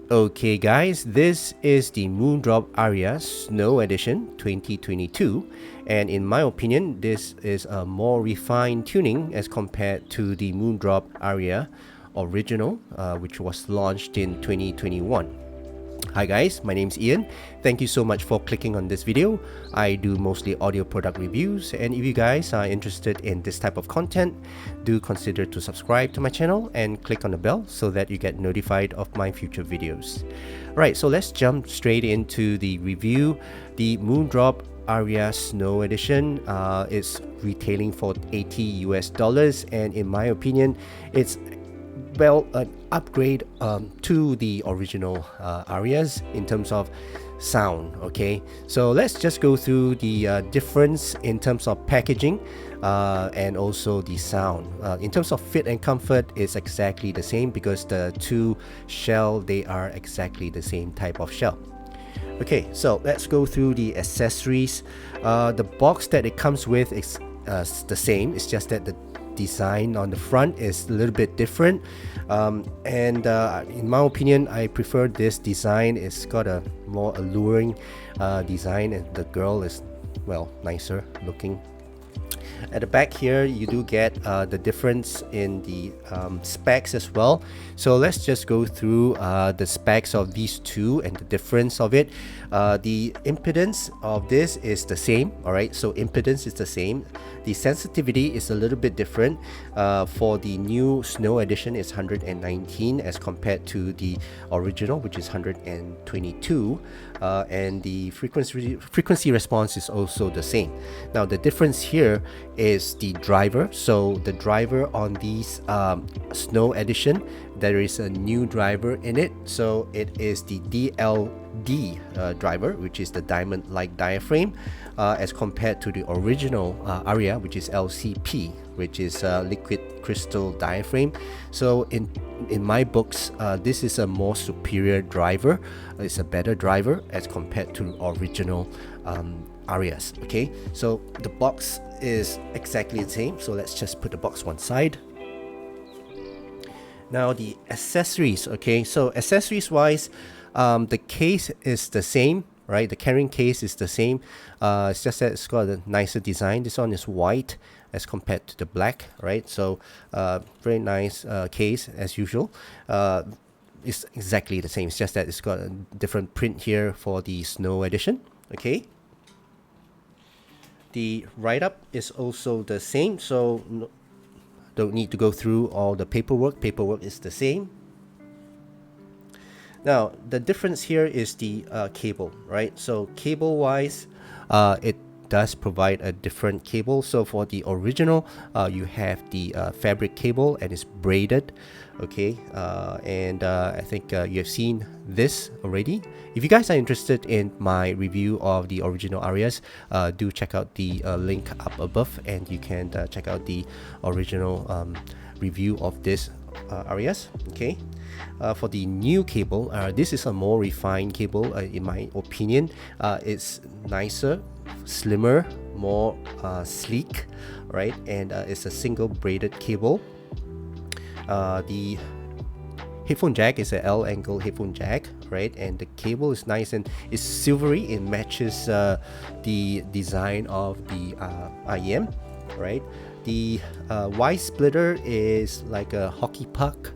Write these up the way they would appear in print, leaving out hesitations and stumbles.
Okay guys, this is the Moondrop Aria Snow Edition 2022, and in my opinion this is a more refined tuning as compared to the Moondrop Aria original, which was launched in 2021. Hi guys, my name is Ian. Thank you so much for clicking on this video. I do mostly audio product reviews, and if you guys are interested in this type of content, do consider to subscribe to my channel and click on the bell so that you get notified of my future videos. Right, so let's jump straight into the review. The Moondrop Aria Snow Edition is retailing for $80 US, and in my opinion, it's an upgrade to the original Arias in terms of sound. Okay, so let's just go through the difference in terms of packaging and also the sound. In terms of fit and comfort, it's exactly the same because the two shell, they are exactly the same type of shell. Okay, so let's go through the accessories. The box that it comes with is the same. It's just that the design on the front is a little bit different, and in my opinion, I prefer this design. It's got a more alluring design, and the girl is, well, nicer looking. At the back here, you do get the difference in the specs as well. So let's just go through the specs of these two and the difference of it. The impedance of this is the same. Alright, so impedance is the same. The sensitivity is a little bit different. For the new Snow Edition, it's 119 as compared to the original, which is 122. And the frequency response is also the same. Now the difference here is the driver. So the driver on these Snow Edition, there is a new driver in it. So it is the DLD driver, which is the diamond like diaphragm, as compared to the original Aria, which is LCP, which is liquid crystal diaphragm. So in my books, this is a more superior driver. It's a better driver as compared to original Arias. Okay, so the box is exactly the same. So let's just put the box one side. Now the accessories. Okay, so accessories wise, the case is the same, right? The carrying case is the same. It's just that it's got a nicer design. This one is white as compared to the black, right? So very nice case as usual. It's exactly the same. It's just that it's got a different print here for the Snow Edition. Okay. The write-up is also the same, so don't need to go through all the paperwork. Paperwork is the same. Now the difference here is the cable, right? So cable wise, it does provide a different cable. So for the original, you have the fabric cable and it's braided. Okay, and I think you have seen this already. If you guys are interested in my review of the original Arias, do check out the link up above, and you can check out the original review of this Arias. Okay, for the new cable, this is a more refined cable in my opinion. It's nicer, slimmer, more sleek, right? And it's a single braided cable. The headphone jack is a L angle headphone jack, right? And the cable is nice and it's silvery. It matches the design of the IEM, right? The Y splitter is like a hockey puck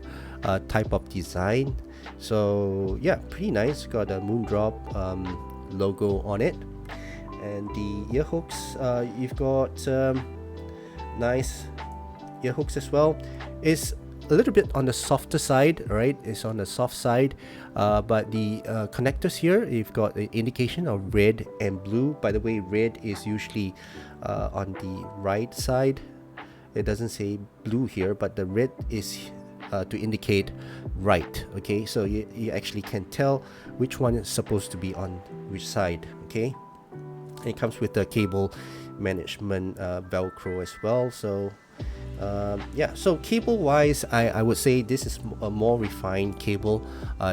type of design. So yeah, pretty nice. Got a Moondrop logo on it. And the ear hooks, you've got nice ear hooks as well. It's a little bit on the softer side, right? It's on the soft side, but the connectors here, you've got the indication of red and blue. By the way, red is usually on the right side. It doesn't say blue here, but the red is to indicate right. Okay, so you actually can tell which one is supposed to be on which side. Okay, it comes with the cable management Velcro as well. So Yeah, so cable wise, I would say this is a more refined cable.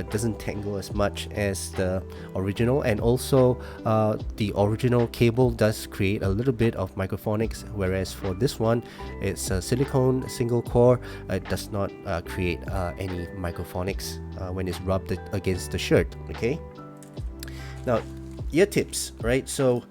Doesn't tangle as much as the original, and also the original cable does create a little bit of microphonics, whereas for this one it's a silicone single core. It does not create any microphonics when it's rubbed against the shirt. Okay, now ear tips, right? So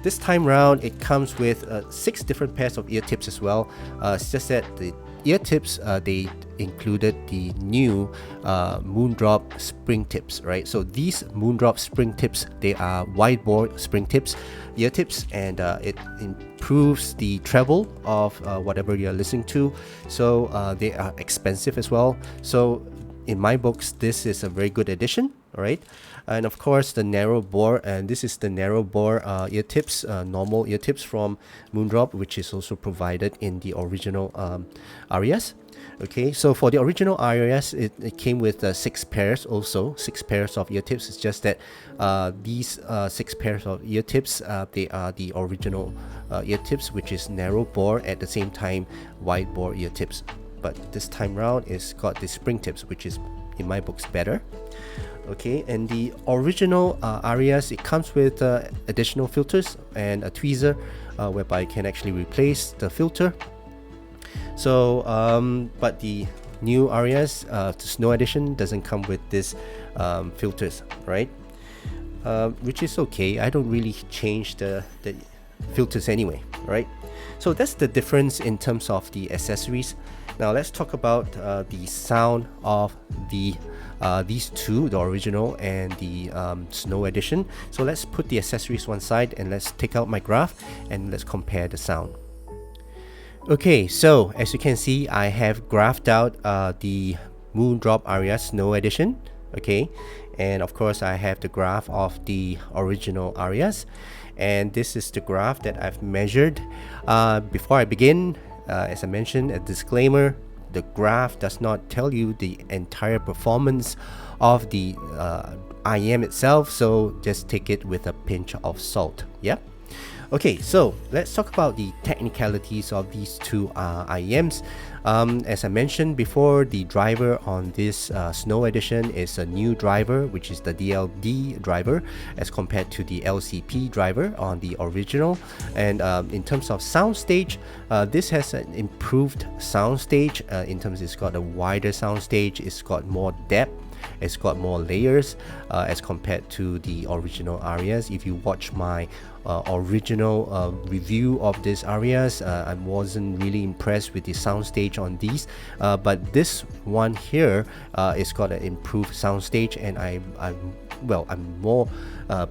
this time round, it comes with 6 different pairs of ear tips as well. It's just that the ear tips, they included the new Moondrop spring tips, right? So these Moondrop spring tips, they are wide bore spring tips, ear tips, and it improves the treble of whatever you're listening to. So they are expensive as well. So in my books, this is a very good addition, right? And of course the narrow bore, and this is the narrow bore ear tips, normal ear tips from Moondrop, which is also provided in the original Arias. Okay, so for the original Arias, it came with 6 pairs also, 6 pairs of ear tips. It's just that these 6 pairs of ear tips, they are the original ear tips, which is narrow bore, at the same time wide bore ear tips. But this time round, it's got the spring tips, which is in my books better. Okay, and the original Arias, it comes with additional filters and a tweezer whereby you can actually replace the filter. So but the new Arias, the Snow Edition, doesn't come with this filters, right? Which is okay. I don't really change the filters anyway, right? So that's the difference in terms of the accessories. Now let's talk about the sound of these two, the original and the Snow Edition. So let's put the accessories one side and let's take out my graph and let's compare the sound. Okay, so as you can see, I have graphed out the Moondrop Aria Snow Edition. Okay, and of course I have the graph of the original Arias, and this is the graph that I've measured. Before I begin, as I mentioned, a disclaimer: the graph does not tell you the entire performance of the IM itself, so just take it with a pinch of salt. Yep. Okay, so let's talk about the technicalities of these two IEMs. As I mentioned before, the driver on this Snow Edition is a new driver, which is the DLD driver, as compared to the LCP driver on the original. And in terms of soundstage, this has an improved soundstage. In terms, it's got a wider soundstage, it's got more depth, it's got more layers as compared to the original Arias. If you watch my original review of this Arias, I wasn't really impressed with the soundstage on these, but this one here it's got an improved soundstage, and I'm more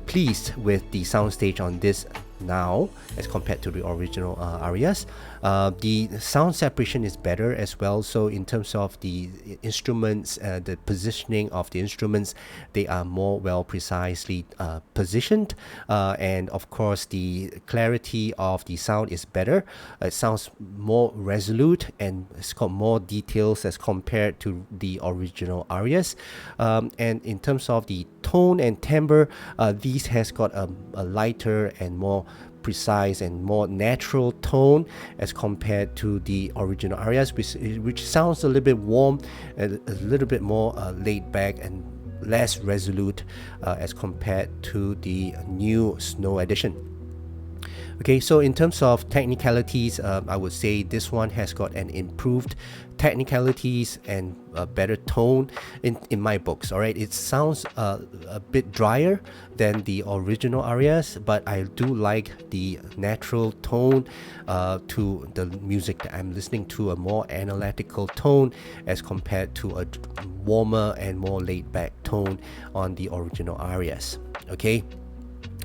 pleased with the soundstage on this now as compared to the original Arias. The sound separation is better as well, so in terms of the instruments, the positioning of the instruments, they are more well precisely positioned, and of course the clarity of the sound is better. It sounds more resolute and it's got more details as compared to the original Arias. And in terms of the tone and timbre, these has got a lighter and more precise and more natural tone as compared to the original Arias, which sounds a little bit warm, a little bit more laid back and less resolute as compared to the new Snow Edition. Okay, so in terms of technicalities, I would say this one has got an improved technicalities and a better tone in my books. All right, it sounds a bit drier than the original Arias, but I do like the natural tone to the music that I'm listening to, a more analytical tone as compared to a warmer and more laid back tone on the original Arias. Okay,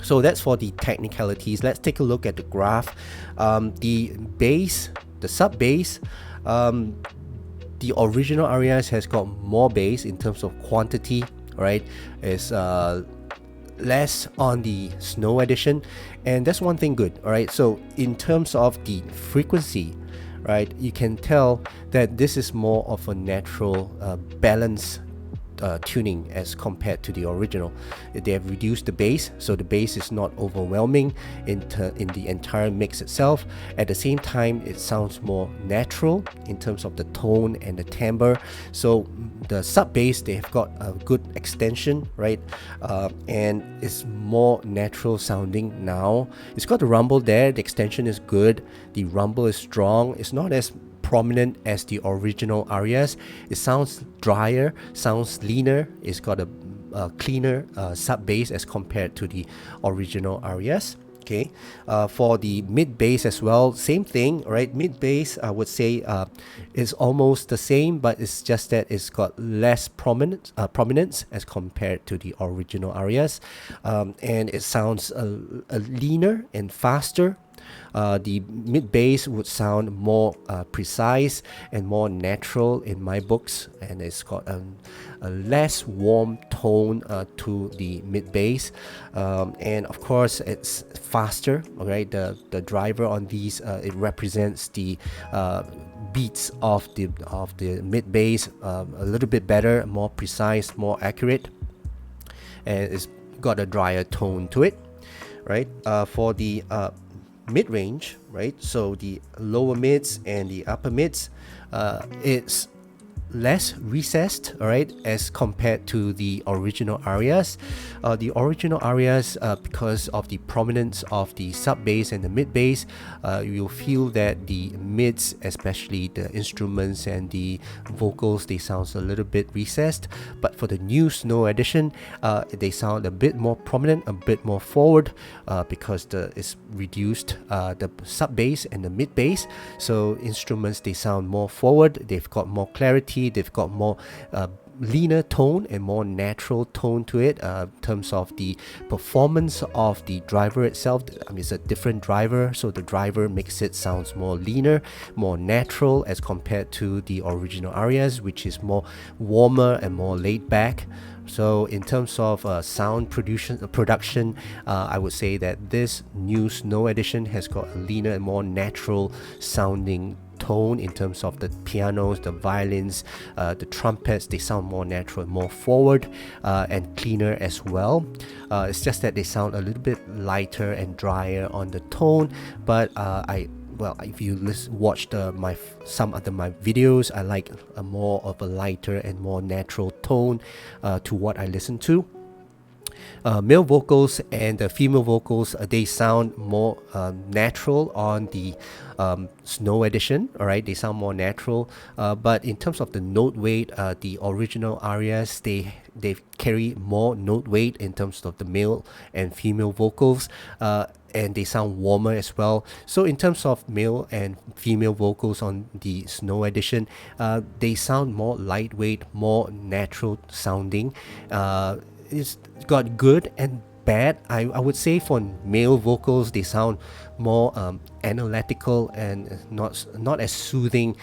so that's for the technicalities. Let's take a look at the graph. The bass, the sub bass, the original Arias has got more bass in terms of quantity, right? It's less on the Snow Edition, and that's one thing good. All right, so in terms of the frequency, right, you can tell that this is more of a natural balance tuning as compared to the original. They have reduced the bass, so the bass is not overwhelming in the entire mix itself. At the same time, it sounds more natural in terms of the tone and the timbre. So the sub bass, they have got a good extension, right? And it's more natural sounding now. It's got the rumble there. The extension is good. The rumble is strong. It's not as prominent as the original Arias. It sounds drier, sounds leaner. It's got a cleaner sub bass as compared to the original Arias. Okay, for the mid bass as well, same thing, right? Mid bass, I would say, is almost the same, but it's just that it's got less prominence as compared to the original Arias, and it sounds a leaner and faster. The mid bass would sound more precise and more natural in my books, and it's got a less warm tone to the mid bass, and of course it's faster. Alright, the driver on these, it represents the beats of the mid bass a little bit better, more precise, more accurate, and it's got a drier tone to it, right? For the mid-range, right, so the lower mids and the upper mids, it's less recessed, all right, as compared to the original Arias. The original Arias, because of the prominence of the sub bass and the mid bass, you'll feel that the mids, especially the instruments and the vocals, they sound a little bit recessed. But for the new Snow Edition, they sound a bit more prominent, a bit more forward, because it's reduced the sub bass and the mid bass. So instruments, they sound more forward. They've got more clarity. They've got more leaner tone and more natural tone to it. In terms of the performance of the driver itself, I mean, it's a different driver, so the driver makes it sounds more leaner, more natural as compared to the original Arias, which is more warmer and more laid back. So in terms of sound production, I would say that this new Snow Edition has got a leaner and more natural sounding tone in terms of the pianos, the violins, the trumpets. They sound more natural, more forward, and cleaner as well. It's just that they sound a little bit lighter and drier on the tone, but if you watch some of my videos, I like a more of a lighter and more natural tone to what I listen to. Male vocals and the female vocals, they sound more natural on the Snow Edition. All right, they sound more natural, but in terms of the note weight, the original Arias, they carry more note weight in terms of the male and female vocals, and they sound warmer as well. So in terms of male and female vocals on the Snow Edition, they sound more lightweight, more natural sounding. It's got good and bad. I would say for male vocals, they sound more analytical and not as soothing,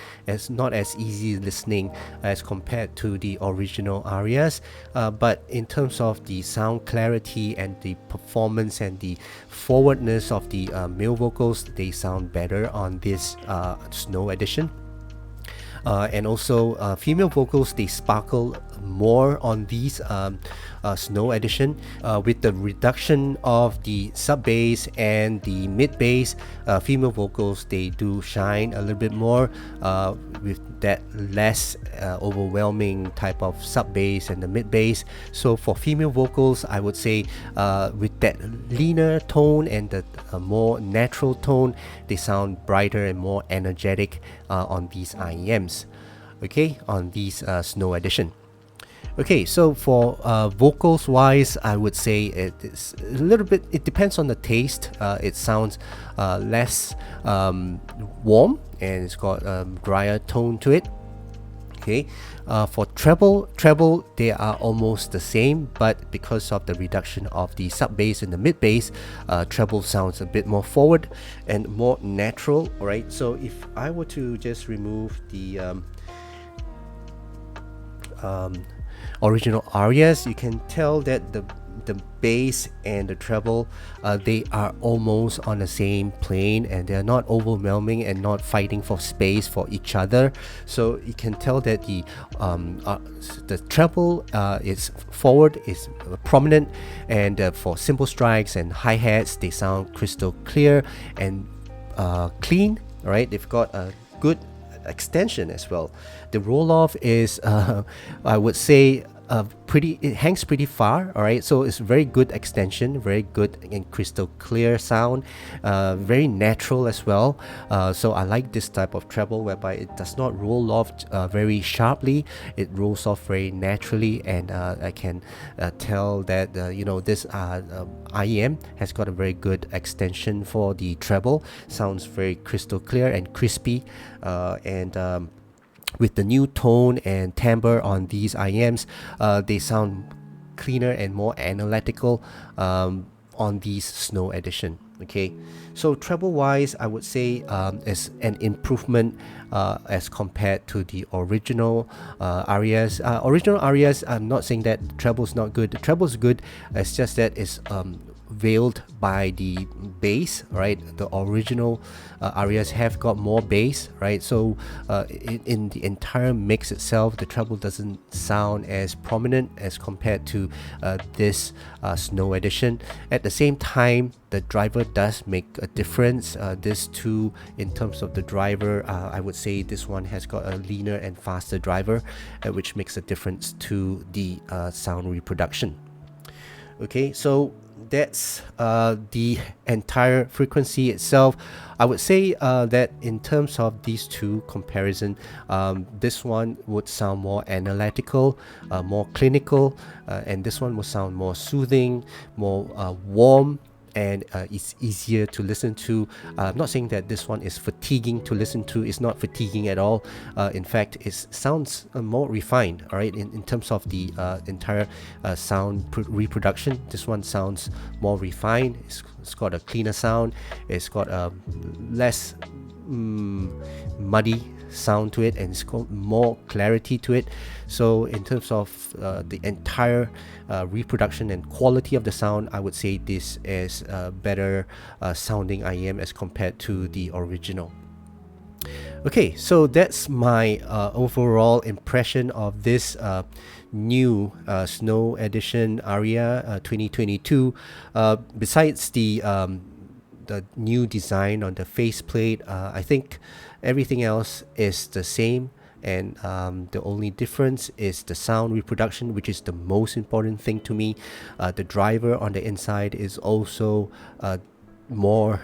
not as easy listening as compared to the original Arias. But in terms of the sound clarity and the performance and the forwardness of the male vocals, they sound better on this Snow Edition. And also female vocals, they sparkle more on these Snow Edition, with the reduction of the sub bass and the mid bass. Female vocals, they do shine a little bit more with that less overwhelming type of sub bass and the mid bass. So for female vocals, I would say with that leaner tone and the more natural tone, they sound brighter and more energetic on these IEMs, okay, on these Snow Edition. Okay, so for vocals wise, I would say it's a little bit, it depends on the taste. It sounds less warm, and it's got a drier tone to it. Okay, for treble, they are almost the same, but because of the reduction of the sub bass and the mid bass, treble sounds a bit more forward and more natural. All right, so if I were to just remove the original Arias, you can tell that the the bass and the treble, they are almost on the same plane, and they're not overwhelming and not fighting for space for each other. So you can tell that the treble is forward, is prominent, and for simple strikes and hi-hats, they sound crystal clear and clean. All right, they've got a good extension as well. The roll-off is I would say it hangs pretty far. All right, so it's very good extension, very good and crystal clear sound, very natural as well. So I like this type of treble whereby it does not roll off very sharply. It rolls off very naturally, and I can tell that this IEM has got a very good extension for the treble. Sounds very crystal clear and crispy, and with the new tone and timbre on these IEMs, they sound cleaner and more analytical on these Snow Edition. Okay, so treble wise, I would say is an improvement as compared to the original Arias. Original Arias, I'm not saying that the treble is not good. The treble is good. It's just that it's veiled by the bass, right? The original Arias have got more bass, right? So in the entire mix itself, the treble doesn't sound as prominent as compared to this Snow Edition. At the same time, the driver does make a difference. This two, in terms of the driver, I would say this one has got a leaner and faster driver, which makes a difference to the sound reproduction. Okay, so that's the entire frequency itself. I would say that in terms of these two comparison, this one would sound more analytical, more clinical, and this one will sound more soothing, more warm, and it's easier to listen to. I'm not saying that this one is fatiguing to listen to. It's not fatiguing at all. In fact, it sounds more refined. All right, in terms of the entire sound reproduction, this one sounds more refined. It's got a cleaner sound. It's got a less muddy sound to it, and it's got more clarity to it. So in terms of the entire reproduction and quality of the sound, I would say this is a better sounding IEM as compared to the original. Okay, so that's my overall impression of this new Snow Edition Aria 2022. Besides the new design on the faceplate, I think everything else is the same, and the only difference is the sound reproduction, which is the most important thing to me. The driver on the inside is also more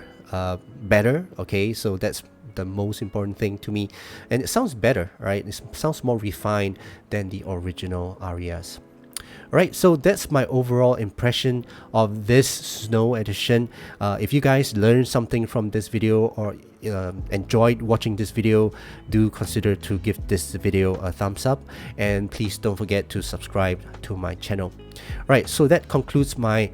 better. Okay, so that's the most important thing to me, and it sounds better, right? It sounds more refined than the original Arias. Alright, so that's my overall impression of this Snow Edition. If you guys learned something from this video or enjoyed watching this video, do consider to give this video a thumbs up, and please don't forget to subscribe to my channel. Alright, so that concludes my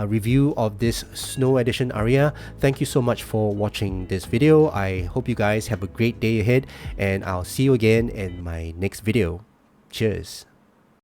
review of this Snow Edition Aria. Thank you so much for watching this video. I hope you guys have a great day ahead, and I'll see you again in my next video. Cheers.